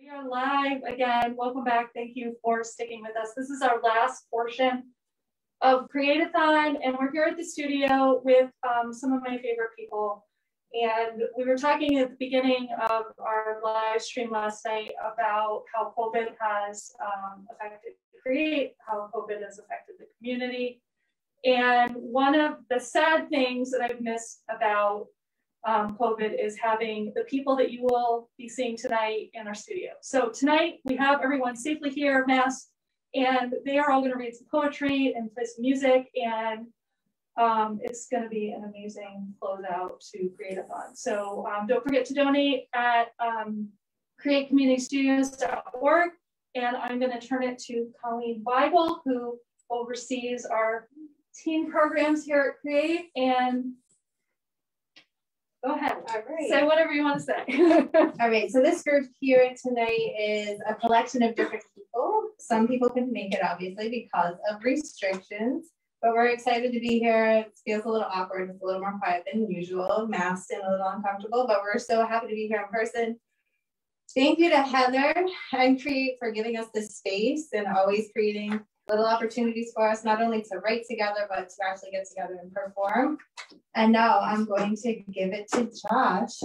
We are live again. Welcome back. Thank you for sticking with us. This is our last portion of Create-a-thon, and we're here at the studio with some of my favorite people. And we were talking at the beginning of our live stream last night about how COVID has affected Create, how COVID has affected the community. And one of the sad things that I've missed about COVID is having the people that you will be seeing tonight in our studio. So tonight we have everyone safely here, masked, and they are all going to read some poetry and play some music, and it's going to be an amazing closeout to Create-a-thon. So don't forget to donate at createcommunitystudios.org, and I'm going to turn it to Colleen Weigel, who oversees our teen programs here at Create, and go ahead. All right. Say whatever you want to say. All right. So this group here tonight is a collection of different people. Some people couldn't make it, obviously, because of restrictions. But we're excited to be here. It feels a little awkward. It's a little more quiet than usual, masked and a little uncomfortable. But we're so happy to be here in person. Thank you to Heather and Create for giving us this space and always creating little opportunities for us, not only to write together, but to actually get together and perform. And now I'm going to give it to Josh,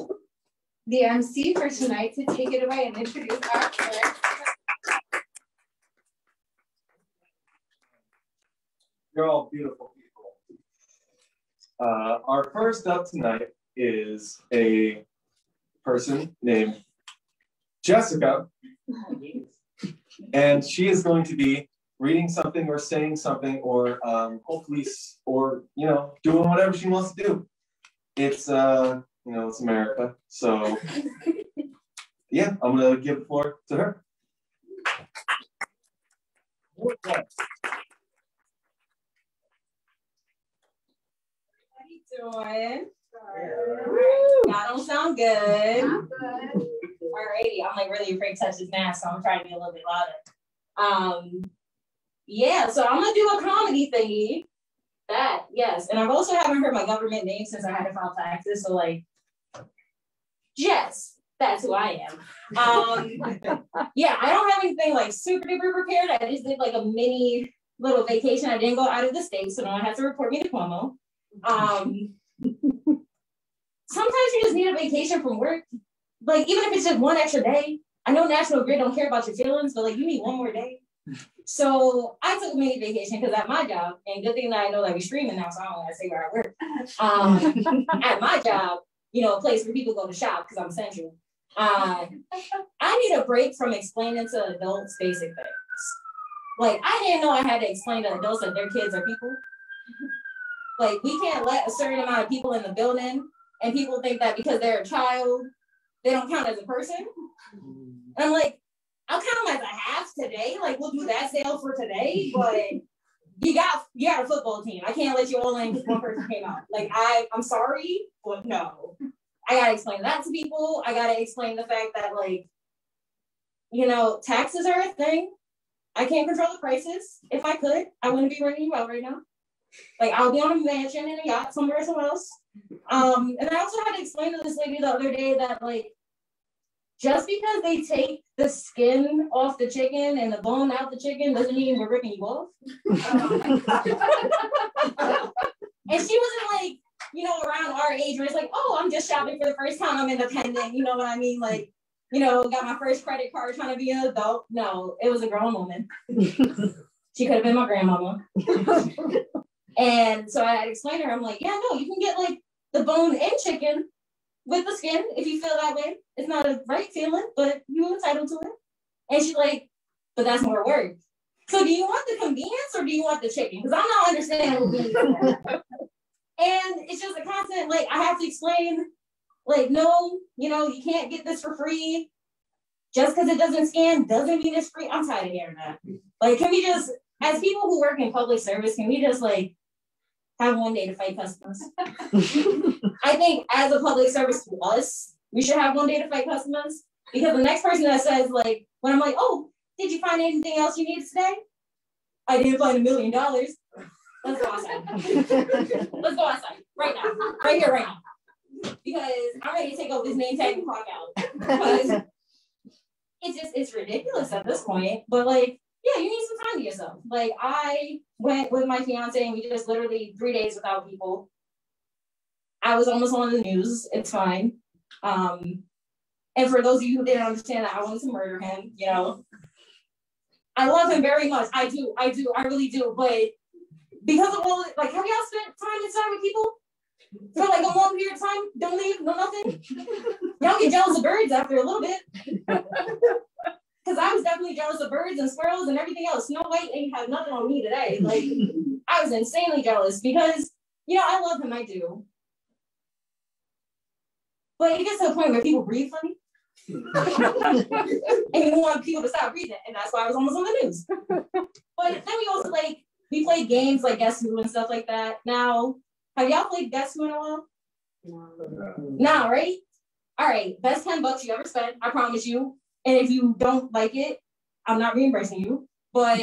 the MC for tonight, to take it away and introduce our player. You're all beautiful people. Our first up tonight is a person named Jessica, and she is going to be reading something or saying something or hopefully, or, you know, doing whatever she wants to do. It's, you know, it's America. So yeah, I'm gonna give the floor to her. How you doing? Y'all don't sound good. I'm good. Alrighty, I'm like really afraid to touch this mask, so I'm trying to be a little bit louder. Yeah, so I'm gonna do a comedy thingy. That, yes. And I've also haven't heard my government name since I had to file taxes. So like, Jess, that's who I am. Yeah, I don't have anything like super duper prepared. I just did like a mini little vacation. I didn't go out of the state, so no one has to report me to Cuomo. Sometimes you just need a vacation from work. Like, even if it's just one extra day. I know National Grid don't care about your feelings, but like you need one more day. So I took a mini vacation because at my job, and good thing that I know that we're streaming now, so I don't want to say where I work. At my job, you know, a place where people go to shop because I'm central. I need a break from explaining to adults basic things. Like, I didn't know I had to explain to adults that their kids are people. Like, we can't let a certain amount of people in the building, and people think that because they're a child, they don't count as a person. And I'm like, I'll count them as a half today. Like, we'll do that sale for today, but you got a football team. I can't let you all in because one person came out. Like, I'm sorry, but no. I gotta explain that to people. I gotta explain the fact that, like, you know, taxes are a thing. I can't control the prices. If I could, I wouldn't be ringing you out right now. Like, I'll be on a mansion in a yacht somewhere else. And I also had to explain to this lady the other day that, like, just because they take the skin off the chicken and the bone out the chicken doesn't mean we're ripping you off. And she wasn't like, you know, around our age where it's like, oh, I'm just shopping for the first time, I'm independent, you know what I mean? Like, you know, got my first credit card trying to be an adult. No, it was a grown woman. She could have been my grandmama. And so I had to explain to her, I'm like, yeah, no, you can get like the bone and chicken with the skin, if you feel that way. It's not a right feeling, but you're entitled to it. And she's like, but that's more work. So do you want the convenience or do you want the chicken? Because I'm not understanding. And it's just a constant, like, I have to explain, like, no, you know, you can't get this for free. Just because it doesn't scan doesn't mean it's free. I'm tired of hearing that. Like, can we just, as people who work in public service, can we just, like, have one day to fight customers? I think as a public service to us, we should have one day to fight customers, because the next person that says, like, when I'm like, oh, did you find anything else you needed today? I didn't find $1 million. Let's go outside. Let's go outside right now, right here, right now. Because I'm ready to take over this name tag and clock out. Because it's ridiculous at this point. But like, yeah, you need some time to yourself. Like I went with my fiance and we just literally 3 days without people. I was almost on the news. It's fine. And for those of you who didn't understand that, I wanted to murder him, you know. I love him very much. I do, I really do. But because of all, like, have y'all spent time inside with people for like a long period of time? Don't leave, no nothing. Y'all get jealous of birds after a little bit. Because I was definitely jealous of birds and squirrels and everything else. Snow White ain't had nothing on me today. Like, I was insanely jealous because, you know, I love him, I do. But it gets to a point where people breathe funny. And you want people to stop breathing. And that's why I was almost on the news. But then we also, like, we played games like Guess Who and stuff like that. Now, have y'all played Guess Who in a while? No, right? All right, best $10 you ever spent, I promise you. And if you don't like it, I'm not reimbursing you. But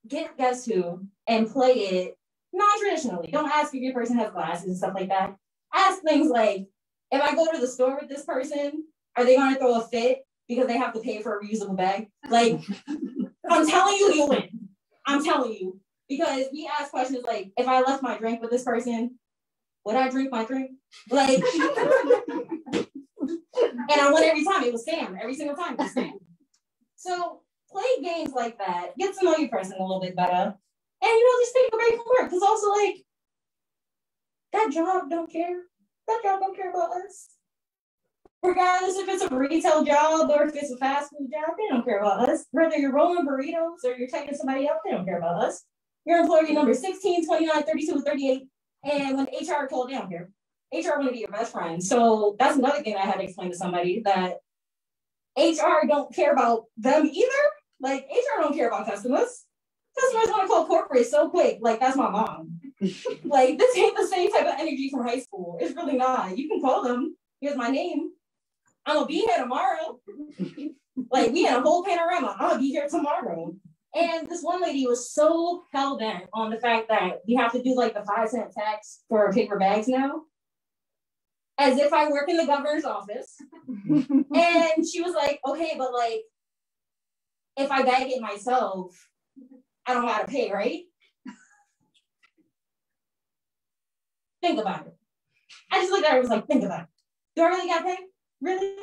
get Guess Who and play it non-traditionally. Don't ask if your person has glasses and stuff like that. Ask things like, if I go to the store with this person, are they going to throw a fit because they have to pay for a reusable bag? Like, I'm telling you, you win. I'm telling you. Because we ask questions like, if I left my drink with this person, would I drink my drink? Like, and I won every time. It was Sam. Every single time it was Sam. So play games like that. Get to know your person a little bit better. And, you know, just take a break from work. Because also, like, that job don't care. That job don't care about us. Regardless if it's a retail job or if it's a fast food job, they don't care about us. Whether you're rolling burritos or you're taking somebody else, they don't care about us. Your employee number 16, 29, 32, 38. And when HR called, they don't care. HR want to be your best friend. So that's another thing I had to explain to somebody, that HR don't care about them either. Like, HR don't care about customers. Customers want to call corporate so quick. Like, that's my mom. Like, this ain't the same type of energy from high school. It's really not. You can call them. Here's my name. I'm going to be here tomorrow. Like, we had a whole panorama. I'm going to be here tomorrow. And this one lady was so hell-bent on the fact that we have to do, like, the 5-cent tax for paper bags now. As if I work in the governor's office. And she was like, okay, but, like, if I bag it myself, I don't got to pay, right? Think about it. I just looked at her and was like, think about it. Do I really got to pay? Really?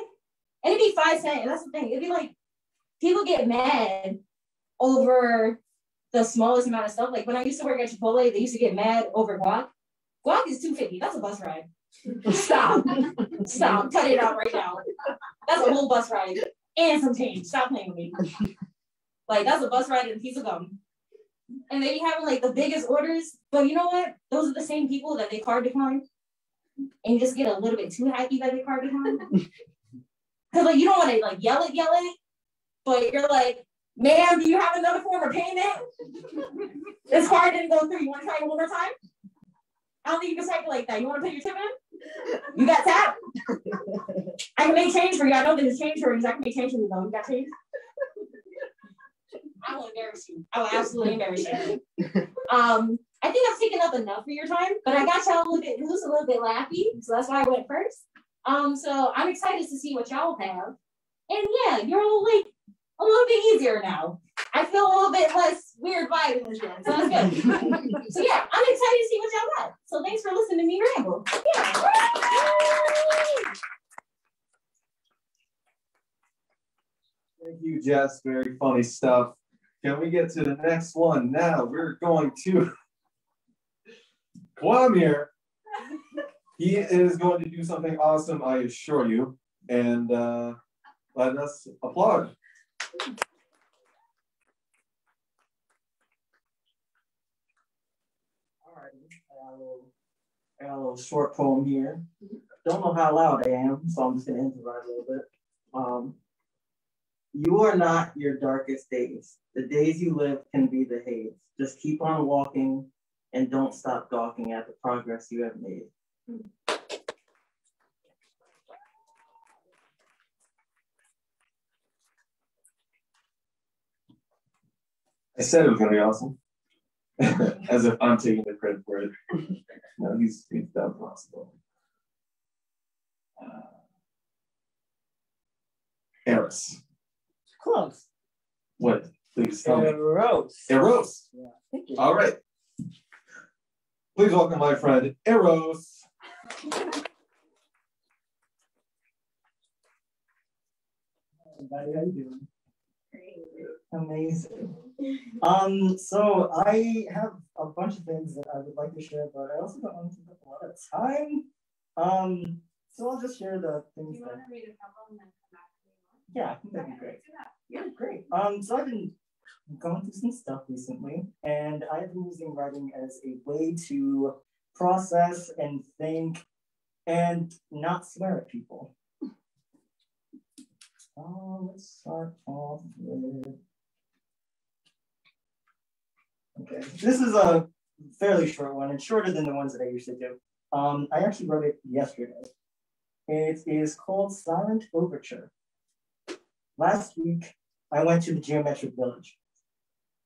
And it'd be 5 cents. And that's the thing. It'd be like, people get mad over the smallest amount of stuff. Like when I used to work at Chipotle, they used to get mad over guac. Guac is $2.50. That's a bus ride. Stop. Stop. Cut it out right now. That's a whole bus ride. And some change. Stop playing with me. Like, that's a bus ride and a piece of gum. And they be having like the biggest orders. But you know what? Those are the same people that they card decline. And you just get a little bit too happy that they card decline. Because like you don't want to like yell it. But you're like, ma'am, do you have another form of payment? This card didn't go through. You want to try it one more time? I don't think you can type it like that. You want to put your tip in? You got tap? I can make change for you. I know there's change for you. I can make change for you though. You got change? I will embarrass you. I will absolutely embarrass you. I think I've taken up enough of your time, but I got y'all a little bit loose, a little bit laughy, so that's why I went first. So I'm excited to see what y'all have. And yeah, you're all like a little bit easier now. I feel a little bit less weird vibe in this room, so that's good. So yeah, I'm excited to see what y'all got. So thanks for listening to me ramble. Yeah. Thank you, Jess. Very funny stuff. Can we get to the next one now? We're going to Kwame. He is going to do something awesome, I assure you. And let us applaud. All right, I got a little short poem here. Don't know how loud I am, so I'm just going to improvise a little bit. You are not your darkest days. The days you live can be the haze. Just keep on walking and don't stop gawking at the progress you have made. I said it was going to be awesome. As if I'm taking the credit for it. No, he's done possible. Harris. Close. What? Please tell me. Eros. Eros. Yeah. Thank you. All right. Please welcome my friend Eros. Everybody, how you doing? Amazing. So I have a bunch of things that I would like to share, but I also don't want to take up a lot of time. So I'll just share the things. Do you want to read a couple and then come back to me? Yeah, I think that'd be great. Yeah, Great. So I've been going through some stuff recently, and I've been using writing as a way to process and think and not swear at people. Let's start off with. Okay, this is a fairly short one. It's shorter than the ones that I usually do. I actually wrote it yesterday. It is called Silent Overture. Last week, I went to the Geometric Village.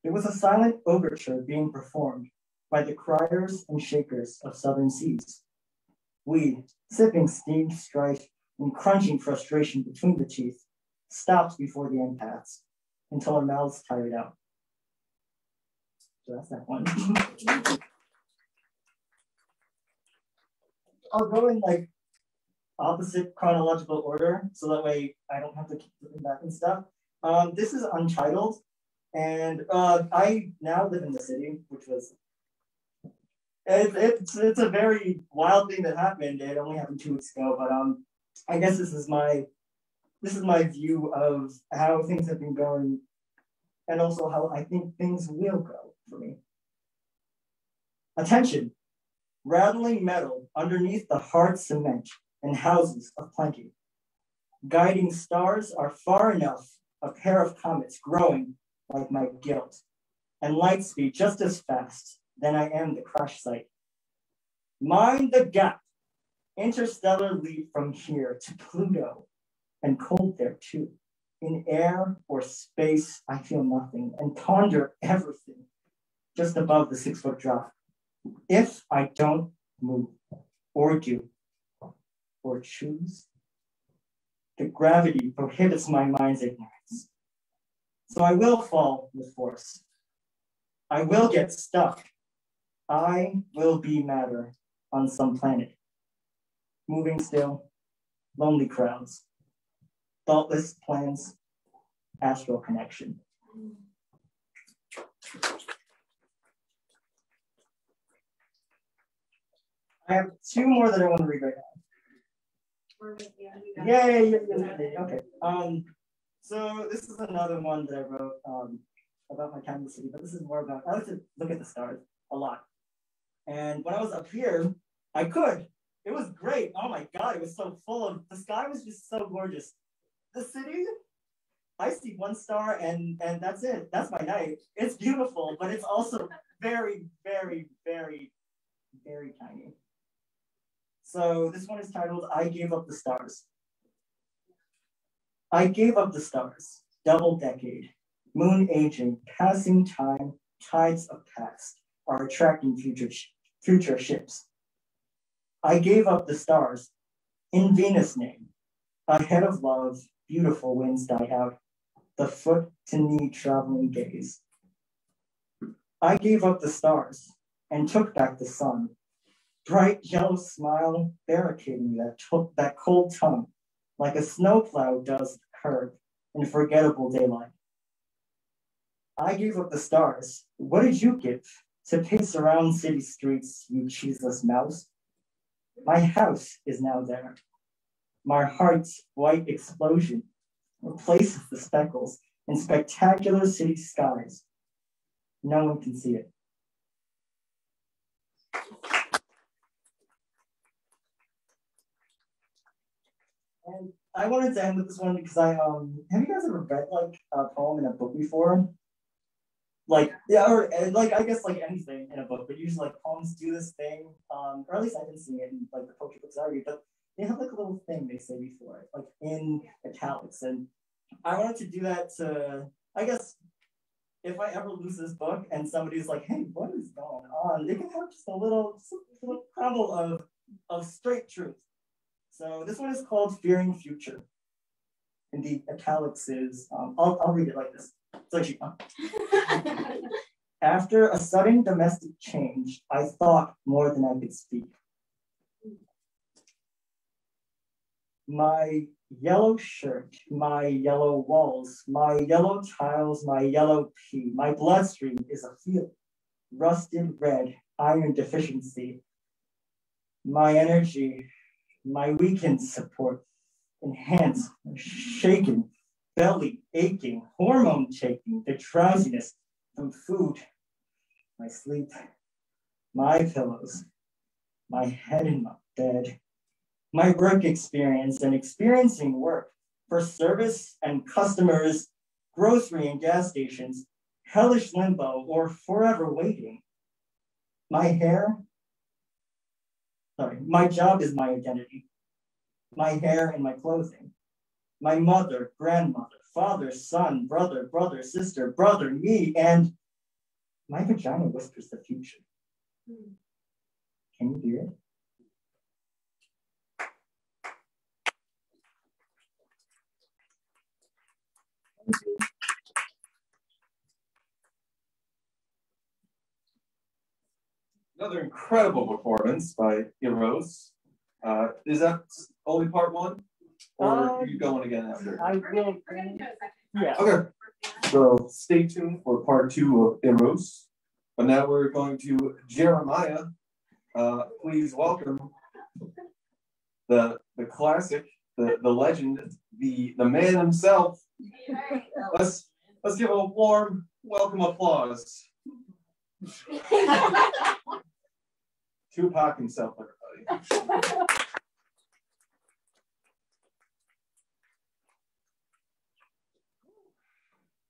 It was a silent overture being performed by the criers and shakers of southern seas. We, sipping steamed strife and crunching frustration between the teeth, stopped before the empaths until our mouths tired out. So that's that one. I'll go in like opposite chronological order, so that way I don't have to keep looking back and stuff. This is untitled, and I now live in the city, which was it's a very wild thing that happened. It only happened 2 weeks ago, but I guess this is my view of how things have been going, and also how I think things will go for me. Attention, rattling metal underneath the hard cement and houses of plenty. Guiding stars are far enough, a pair of comets growing like my guilt, and light speed just as fast, then I am the crash site. Mind the gap, interstellar leap from here to Pluto, and cold there too. In air or space, I feel nothing and ponder everything just above the 6-foot drop. If I don't move or do or choose, the gravity prohibits my mind's ignorance. So I will fall with force. I will get stuck. I will be matter on some planet. Moving still, lonely crowds, thoughtless plans, astral connection. I have 2 more that I want to read right now. Yeah. Okay. So this is another one that I wrote about my time in the city, but this is more about, I like to look at the stars a lot. And when I was up here, I could. It was great. Oh my God, it was so full of, the sky was just so gorgeous. The city, I see 1 star and that's it. That's my night. It's beautiful, but it's also very, very, very, very tiny. So this one is titled, I Gave Up the Stars. I gave up the stars, double decade, moon aging, passing time, tides of past are attracting future ships. I gave up the stars, in Venus' name, ahead of love, beautiful winds die out, the foot to knee traveling gaze. I gave up the stars and took back the sun, bright yellow smile barricading that cold tongue, like a snowplow does curve in forgettable daylight. I gave up the stars. What did you give to pace around city streets, you cheeseless mouse? My house is now there. My heart's white explosion replaces the speckles in spectacular city skies. No one can see it. And I wanted to end with this one because have you guys ever read like a poem in a book before? Like, yeah, or like I guess like anything in a book, but usually like poems do this thing, or at least I've been seeing it in like the poetry books I read, but they have like a little thing they say before it, like in italics. And I wanted to do that to, I guess, if I ever lose this book and somebody's like, hey, what is going on? They can have just a little crumble of straight truth. So this one is called Fearing Future. in the italics is, I'll read it like this. It's like, after a sudden domestic change, I thought more than I could speak. My yellow shirt, my yellow walls, my yellow tiles, my yellow pee, my bloodstream is a field, rusted red, iron deficiency. My energy, my weakened support, enhanced, shaken, belly aching, hormone taking, the drowsiness from food, my sleep, my pillows, my head in my bed, my work experience and experiencing work for service and customers, grocery and gas stations, hellish limbo or forever waiting. My hair, my job is my identity. My hair and my clothing. My mother, grandmother, father, son, brother, sister, brother, me, and my vagina whispers the future. Can you hear it? Another incredible performance by Heroes. Is that only part one? Or are you going again after? I will. We're gonna do a second. Yeah. Okay. So stay tuned for part two of Heroes. But now we're going to Jeremiah. Please welcome the classic, the legend, the man himself. Let's give a warm welcome applause. Tupac himself, everybody.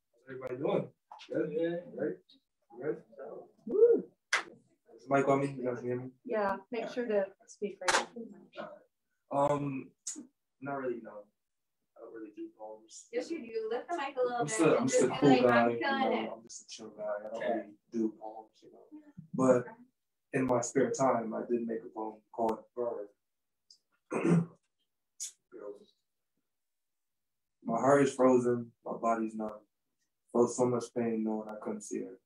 How's everybody doing? Good, yeah, right? Good. Is the mic on me? You guys can hear me? Yeah, make sure to speak right. Not really, no. I don't really do poems. Yes, you do. Lift the mic a little bit. I'm just a be cool like, guy. I'm killing it. I'm just a chill guy. I don't really do poems, But in my spare time, I did make a poem called Bird. My heart is frozen, my body's numb. Felt so much pain knowing I couldn't see her.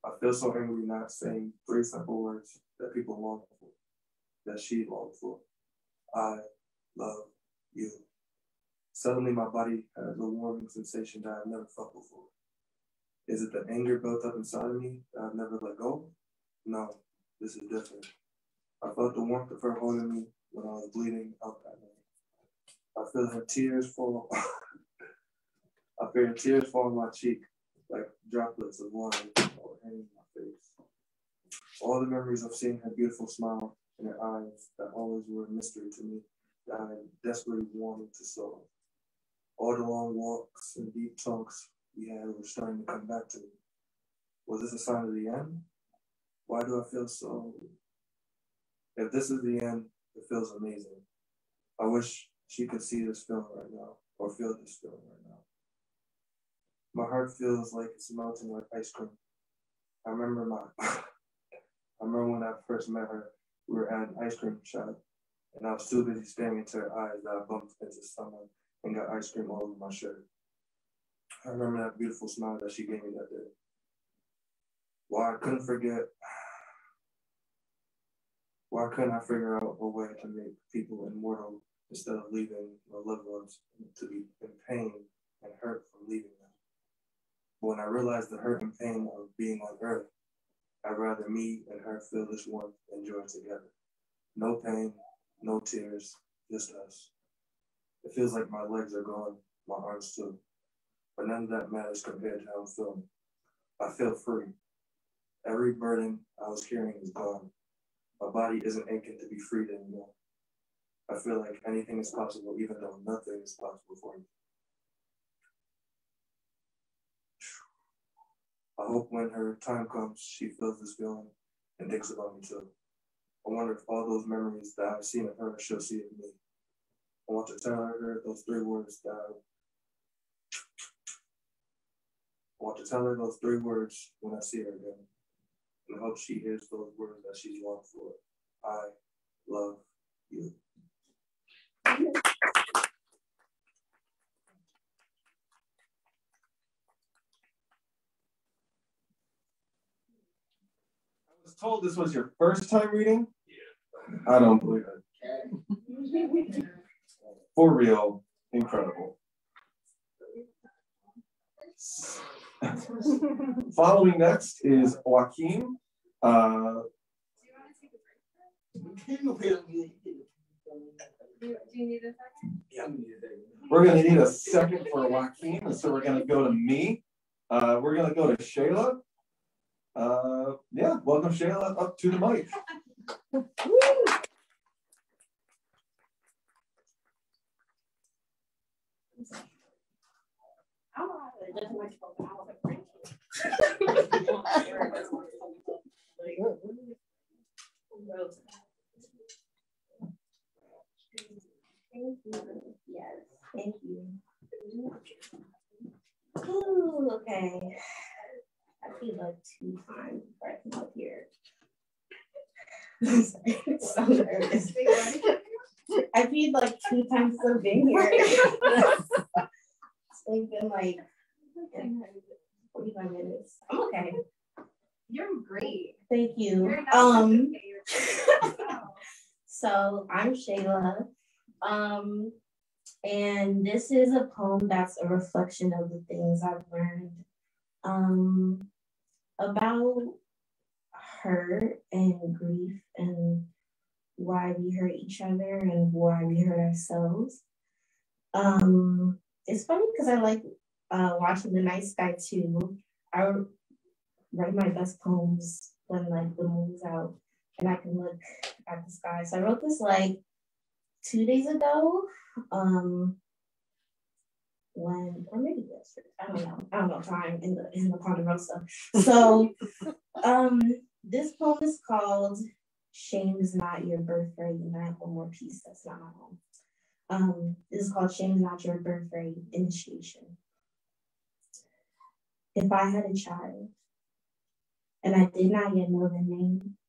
I feel so angry not saying three simple words that people long for, that she longed for. I love you. Suddenly my body has a warming sensation that I've never felt before. Is it the anger built up inside of me that I've never let go? No, this is different. I felt the warmth of her holding me when I was bleeding out that night. I feel her tears fall. I feel her tears fall on my cheek like droplets of water or hitting my face. All the memories of seeing her beautiful smile in her eyes that always were a mystery to me that I desperately wanted to solve. All the long walks and deep talks we had were starting to come back to me. Was this a sign of the end? Why do I feel so? If this is the end, it feels amazing. I wish she could see this feeling right now, or feel this feeling right now. My heart feels like it's melting like ice cream. I remember when I first met her, we were at an ice cream shop, and I was too busy staring into her eyes that I bumped into someone and got ice cream all over my shirt. I remember that beautiful smile that she gave me that day. Why couldn't I figure out a way to make people immortal instead of leaving my loved ones to be in pain and hurt from leaving them? But when I realized the hurt and pain of being on earth, I'd rather me and her feel this warmth and joy together. No pain, no tears, just us. It feels like my legs are gone, my arms too. But none of that matters compared to how I'm feeling. I feel free. Every burden I was carrying is gone. My body isn't aching to be freed anymore. I feel like anything is possible, even though nothing is possible for me. I hope when her time comes, she feels this feeling and thinks about me too. I wonder if all those memories that I've seen of her, she'll see in me. I want to tell her those three words when I see her again. And I hope she hears those words that she's longed for. I love you. told this was your first time reading. I don't believe it. For real, incredible. Following next is Joaquin. Do you need a second? Yeah. We're going to need a second for Joaquin, so we're going to go to me. We're going to go to Shayla. Yeah, welcome Shayla up to the mic. Yes, thank you. Ooh, okay. I feel like 2 times before I come up here. I'm sorry, so nervous. I peed like 2 times since I've been here. It's been like 45 minutes. I'm okay. You're great. Thank you. You're not okay. So I'm Shayla. And this is a poem that's a reflection of the things I've learned about hurt and grief and why we hurt each other and why we hurt ourselves. It's funny because I like watching the night sky too. I write my best poems when like the moon's out and I can look at the sky. So I wrote this like 2 days ago. When or maybe yesterday, I don't know time in the Ponderosa. So this poem is called Shame is Not Your Birthright, and I have one more piece that's not my own. This is called Shame is Not Your Birthright, Initiation. If I had a child and I did not yet know their name,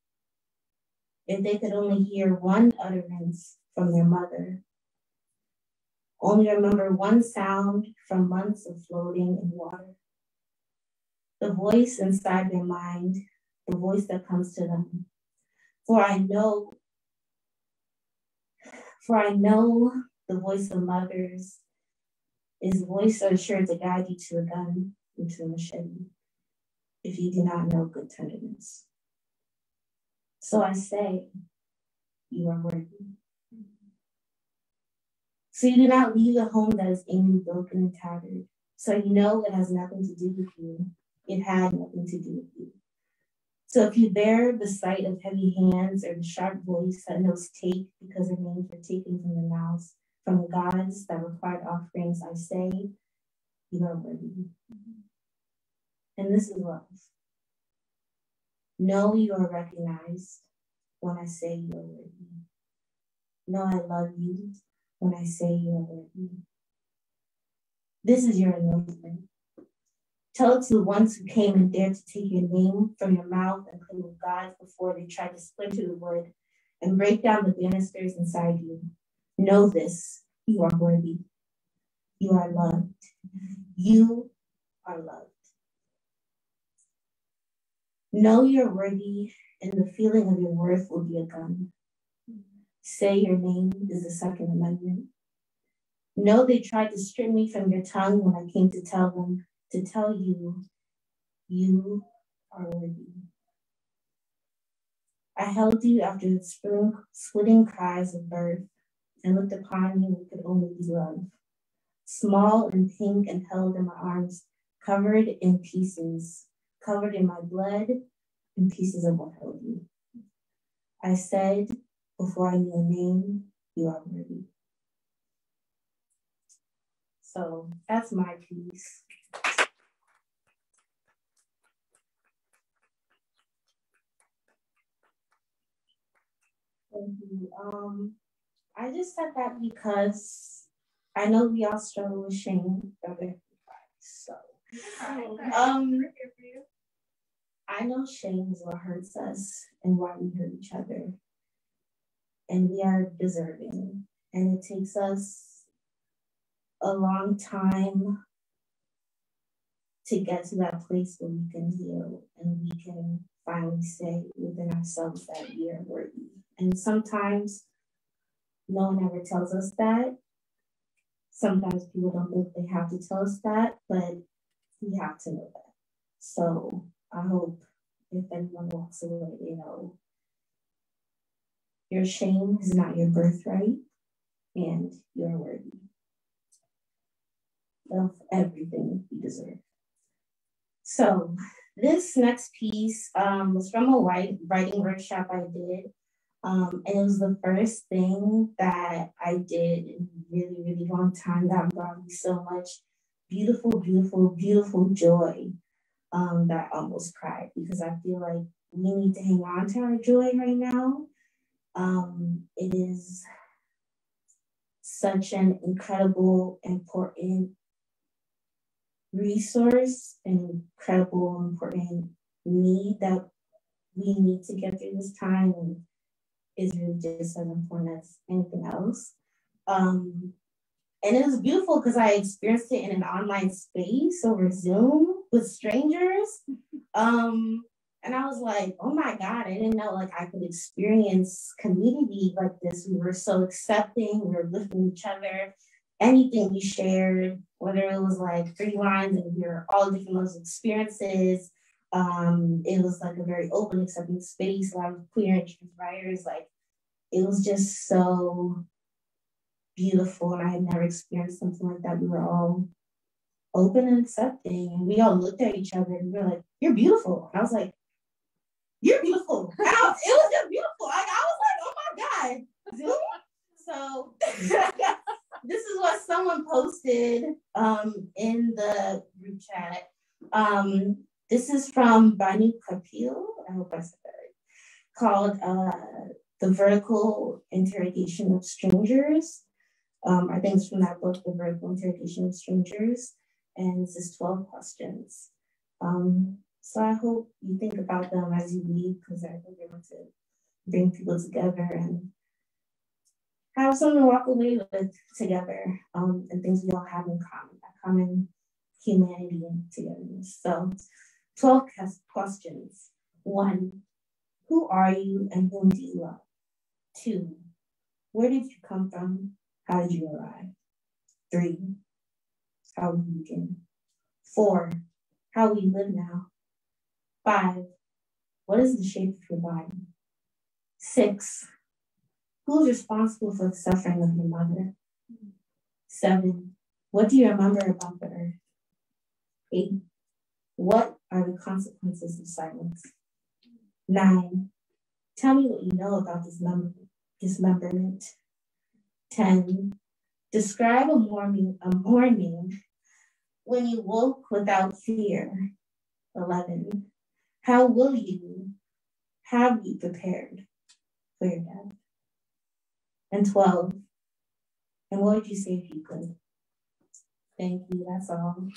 if they could only hear one utterance from their mother, only remember one sound from months of floating in water. The voice inside their mind, the voice that comes to them. For I know the voice of mothers is a voice that is sure to guide you to a gun and to a machete if you do not know good tenderness. So I say, you are worthy. So you do not leave a home that is angry, broken, and tattered. So you know it has nothing to do with you. It had nothing to do with you. So if you bear the sight of heavy hands or the sharp voice that knows take because their names were taken from their mouths, from the gods that required offerings, I say, you are worthy. And this is love. Know you are recognized when I say you are worthy. Know I love you when I say you are worthy. This is your anointment. Tell it to the ones who came and dared to take your name from your mouth and play with gods before they tried to splinter the wood and break down the banisters inside you. Know this, you are worthy. You are loved. You are loved. Know you're worthy, and the feeling of your worth will be a gun. Say your name is the Second Amendment. Know they tried to strip me from your tongue when I came to tell you, you are worthy. I held you after the splitting cries of birth and looked upon you and could only be love. Small and pink and held in my arms, covered in pieces, covered in my blood and pieces of what held you. I said, before I knew a name, you are worthy. So that's my piece. Thank you. I just said that because I know we all struggle with shame. So, I know shame is what hurts us and why we hurt each other. And we are deserving. And it takes us a long time to get to that place where we can heal and we can finally say within ourselves that we are worthy. And sometimes no one ever tells us that. Sometimes people don't think they have to tell us that, but we have to know that. So I hope if anyone walks away, you know, your shame is not your birthright and you're worthy of everything you deserve. So this next piece was from a writing workshop I did. And it was the first thing that I did in a really, really long time that brought me so much beautiful, beautiful, beautiful joy that I almost cried because I feel like we need to hang on to our joy right now. It is such an incredible, important resource, an incredible, important need that we need to get through this time, and is really just as important as anything else. And it was beautiful because I experienced it in an online space over Zoom with strangers. And I was like, oh my God, I didn't know like I could experience community like this. We were so accepting, we were lifting each other. Anything we shared, whether it was like 3 lines and we were all different levels of experiences. It was like a very open, accepting space, a lot of queer and trans writers. Like it was just so beautiful, and I had never experienced something like that. We were all open and accepting, and we all looked at each other and we were like, "You're beautiful." And I was like, "You're beautiful." And it was just beautiful. I was like, "Oh my God, Zoom." So this is what someone posted in the group chat. This is from Banu Kapil, I hope I said that right, called The Vertical Interrogation of Strangers. I think it's from that book, The Vertical Interrogation of Strangers, and this is 12 questions. So I hope you think about them as you leave, because I think they're going to bring people together and have something to walk away with together, and things we all have in common, that common humanity and togetherness. So 12 questions. 1, who are you and whom do you love? 2, where did you come from? How did you arrive? 3, how will you begin? 4, how will you live now? 5, what is the shape of your body? 6, who's responsible for the suffering of your mother? 7, what do you remember about the earth? 8, what are the consequences of silence? 9, tell me what you know about dismemberment. 10, describe a morning when you woke without fear. 11, how have you prepared for your death? And 12, and what would you say if you could? Thank you, that's all.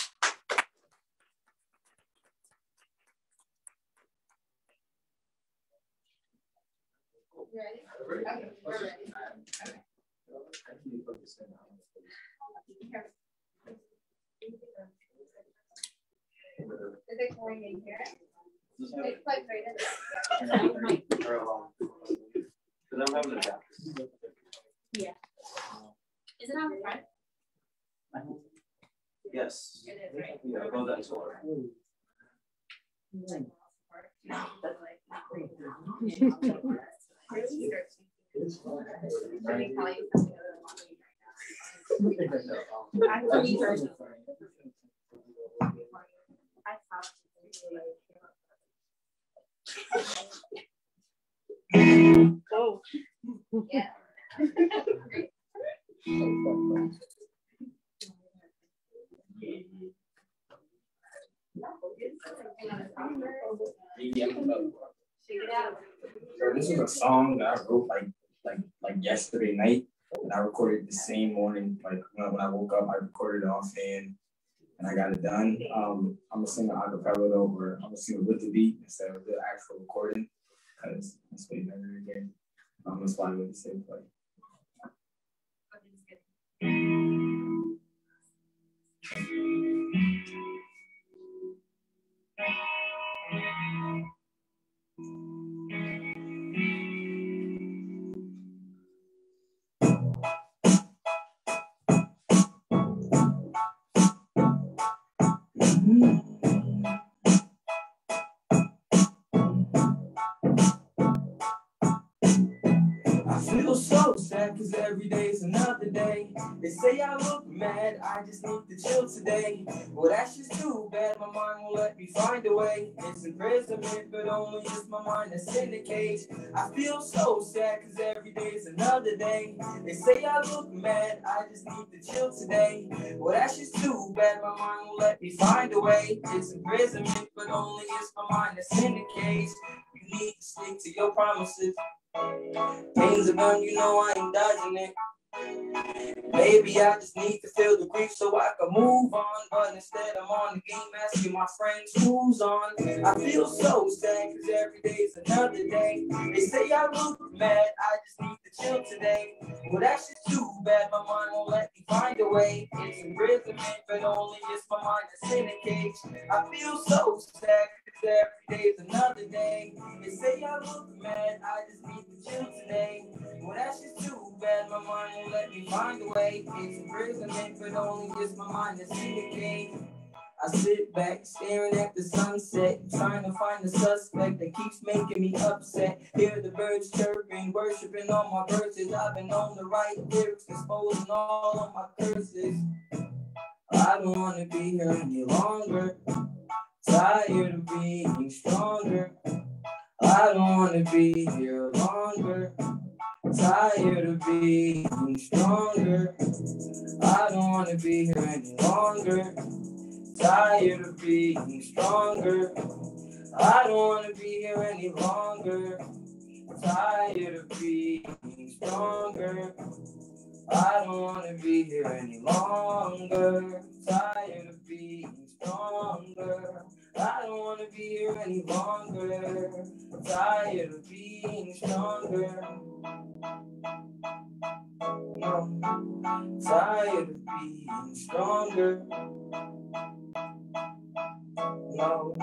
You ready? Okay, we're ready. Is it going in here? It's like right in there. Yeah. Is it on the front? Yes. It is, right? Yeah, go that way. No. Let me tell you something Oh. Yeah. So this is a song that I wrote like yesterday night, and I recorded the same morning. Like when I woke up, I recorded it offhand, and I got it done. I'm gonna sing it a cappella though, or I'm gonna sing it with the beat instead of the actual recording, because it's way better again. That's why I would say play. cause every day's another day. They say I look mad, I just need to chill today. Well, that's just too bad, my mind won't let me find a way. It's imprisonment, but only it's my mind that's in the cage. I feel so sad, cause every day's another day. They say I look mad, I just need to chill today. Well, that's just too bad, my mind won't let me find a way. It's imprisonment, but only it's my mind that's in the cage. You need to stick to your promises. Pain's a gun, you know I ain't dodging it. Maybe I just need to feel the grief so I can move on. But instead I'm on the game asking my friends who's on. I feel so sad cause every day's another day. They say I look mad, I just need to chill today. Well, that's just too bad, my mind won't let me find a way. It's imprisonment, but only it's my mind that's in a cage. I feel so sad cause every day's another day. They say I look mad, I just need to chill today. Well, that's just too bad, my mind won't let me find a way. It's imprisonment, but only it's my mind that's in the game. I sit back, staring at the sunset, trying to find the suspect that keeps making me upset. Hear the birds chirping, worshiping all my verses. I've been on the right lyrics, exposing all of my curses. I don't want to be here any longer. Tired of being stronger. I don't want to be here longer. Tired of being stronger. I don't want to be here any longer. Tired of being stronger. I don't want to be here any longer. Tired of being stronger. I don't want to be here any longer. Tired of being stronger. I don't want to be here any longer. Tired of being stronger. No. Tired of being stronger. No.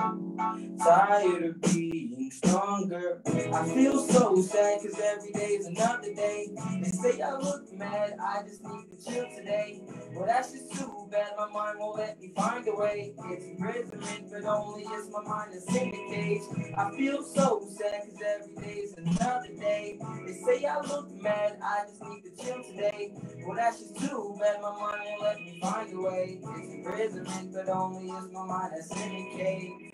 Tired of being stronger. I feel so sad cause every day is another day. They say I look mad, I just need to chill today. Well, that's just too bad, my mind won't let me find a way. It's imprisonment, but only it's my mind that's in the cage. I feel so sad cause every day is another day. They say I look mad, I just need to chill today. Well, that's just too bad, my mind won't let me find a way. It's imprisonment, but only it's my mind that's in the cage.